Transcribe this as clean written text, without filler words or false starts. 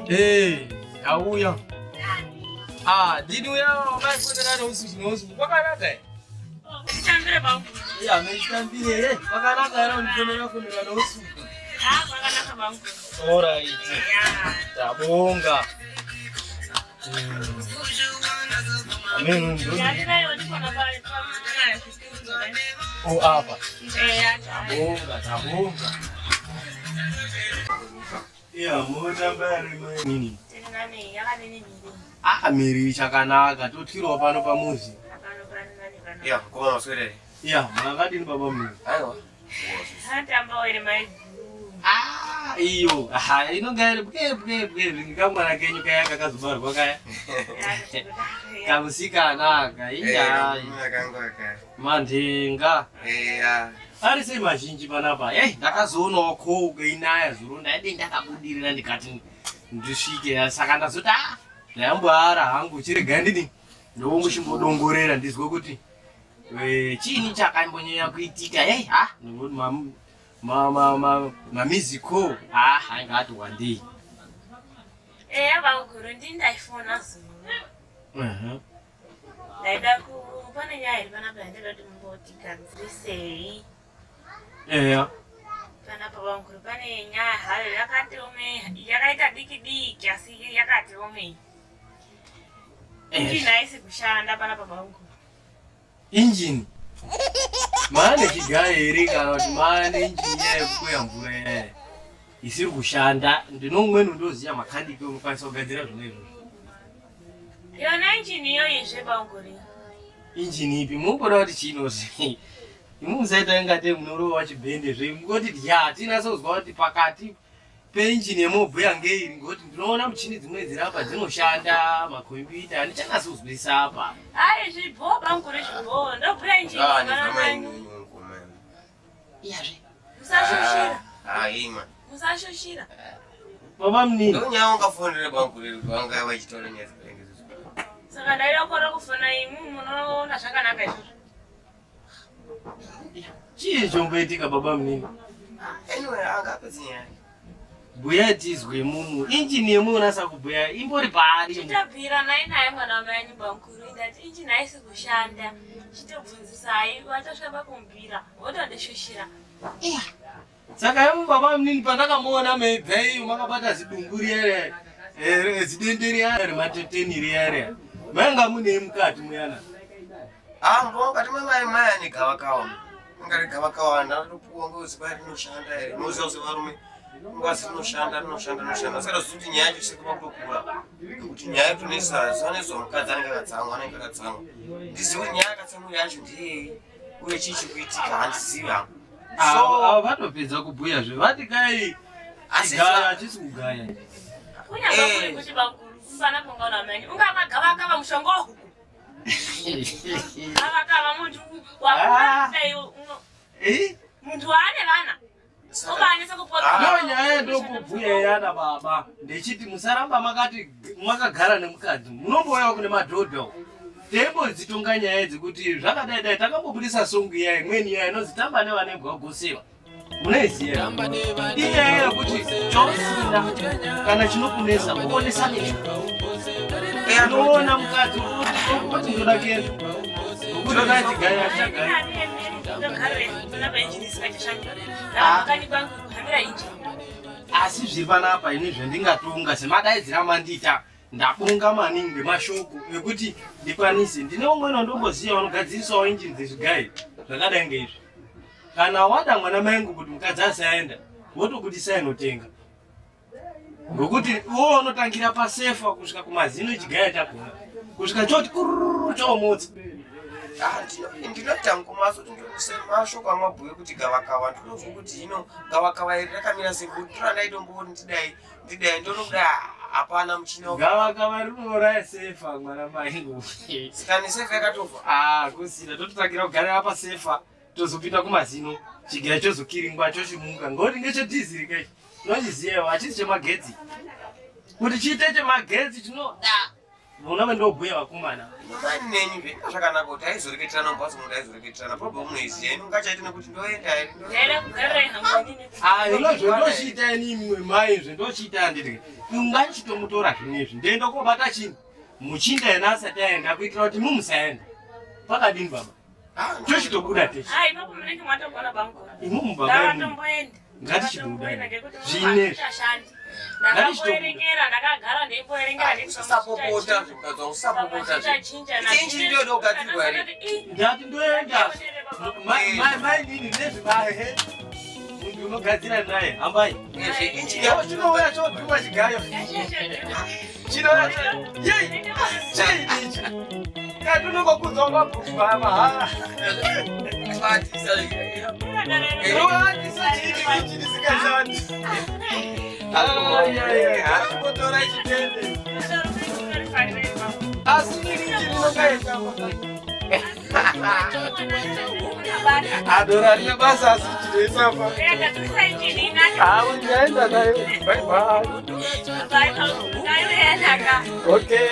Auya. Did we have my phone? What can I say? Yeah, Mr. B. What can I say? All right. Tabonga. Oh, apa? Tabonga. Yeah, muda mbari nini? Miri chakanaka totiro pano pamuzi. Yeah, kwa swele. Yeah, makati ni baba mimi. Aiwa. Hata ambao ile mai. Iyo. Inongere bwe ngikamwana kenyu kaya kakazubara kwakaya. Kamusika anaka. Iya. Nakangwaka. Mandinga. Ari sei mazhinji panapa. Ndakazoona khoga inaya zuru ndaide ndakabudirira ndikati ndisvike saka ndazoti ndayamboara hangu chirega ndini ndomuchimbodongorera ndizwe kuti chiini chakambonyanya kuitika mamiziko angati wandei vanguru ndindaifona zuru ndaida pane nyaya iri panapa yandaida kuti mumbotigadzirisei panapa vanguru pane nyaya hayo yakaita diki diki asi yakati omei injini haisi kushanda panapa vanguru. Injini? Maana chigaye here kana kuti maana injini yekukwea mvura yaya isiri kushanda ndinomweni ndoziya makandike unokwanisa kugadzira zvona izvozvo. Yona injini iyo izve vanguru. Injini ipi munoda kuti chinozi imusaita ingate munorova chibhende zvengoti tinasozwa kuti pakati peinjini yemobhuya ngeiri ngoti ndinoona michini dzimwe dzirapa dzinoshanda makombiyuta andichanasozwisa apa. Zvibo vanguru zvibo ndobhuya injini vanamai. Iyazve. Musashoshira. Ima. Musashoshira. Baba munini. Ndonya ungafundire vanguru vanga vachitora nyaya dzekuengeza. Saka ndaida kora kufona imu munoona zvakanaka izvozvo. Chii chomboitika baba munini? Anyway, angapedzi nyaya. Bhuya tizwe mumu. Injini yemunasa kubhuya imbori pari? Chitabhira naye mwana wamai vanguru ndati injini haisi kushanda. Chitobvunzisai watosvika pakumbira wotondishoshira. Saka imu baba munini pandakamuona meibvaiyo makabata zidumbu riya zidende riya remateteni riya manga munei mukati muyana? Mukati mwemai ane gavakava. Ngari gavakava ndatopuwa ngoziva rinoshanda here. Moziva kuti varume ngwazi rinoshanda. Saka zvuti nyaya yacho sekuva kutokura. Kuti nyaya yatonesa zanezwa mukadzi anenge akatsamwa. Ndizive kuti nyaya yakatsamwa yacho ndiyei uye chii chikuitika handizivi hangu. Ava vatopedza kubhuya zve vati kai chigaya hachisi kugaya. Kunyangwe kuti vanguru kufana kungaona amai ungamagavakava mushongo uhu. Gavakava muntu wakuiyo muntu waane vana. Nyaya ndokubhuya yana baba ndechiti musaramba makati makagara nemukadzi munomboya kune madhodha teimbodzitonga nyaya dzekuti zvakadai takambobudisa songo iya imweni iya inozitamba nevane gwagosewa munoiziva inyaya yekuti chausinda kana chinokunesa kuonesa necho unoona mukadzi kuti ndoda kuenda nokuti kachigaya chagaya. Asi zviri panapa ini zvandingatonga semadaidzira mandita ndabonga maningi ngemashoko ekuti ndikwanise ndine umweni wandomboziya unogadzirisawo injini dzezvigayi zvakadai ngeizvi. Kana wada mwana maengu kuti mukadzi asaenda wotokuti sainotenga ngokuti uwo unotangira pasefa kusvika kumazino chigaya chakona kusvika choti kururu chomutsa. Ndinotanga kumaso mashoko amabhuye kuti gavakava ndinozwa kuti hino gavakava iri rakamira sekuti ndaidomboni ndidai ndonokuda hapana muchini gavakava rinouraya sefa mwana maingu. Saka nesefa yakatofa kusina tototangira kugarira pasefa tozopinda kumazino chigaya chozokiringwa chochimuka ngoti ngechedhiziri kai nochiziyawo hachisi chemagetsi kuti chiite chemagetsi chinoda Una ndobhuya vakomana. Mani nenyu zvinhu zvakanaka kuti aizoreketerana mumbatso munhu aizoreketerana problem munoiziya ino ngachaiti nekuti ndoenda here Ndaida kugara hangoni ne. Ino zvendochiita ini mai zvendochiita ndiri. Ungachitomutora zvinezvi. Ndenda kobata chinhu. Muchinda yena asati aenda kuitira kuti mumusaenda. Pakadini baba? Tochitobuda techi. Hai papo munenge mwatogona bamukuru. Imumu baba. Ndatomboenda. Ngatichibuda. Zvinezvi. Ndakamboerengera ndakagara ndeipoerengera usapopota zvimukadzi usapopota chinji ndoda kugadzirwa here ndati ndoenda mai nini nezvibahe munhu unogadzira naye hambai chinouya chodhuma chigayo chinouya yei cheiichi kati unongokudza mabhuku maha atisa chii chisingashandi arikutora chitende asi irinongaenda adora rine basa asi chinoisafa ndyaenda nayo bye bye okay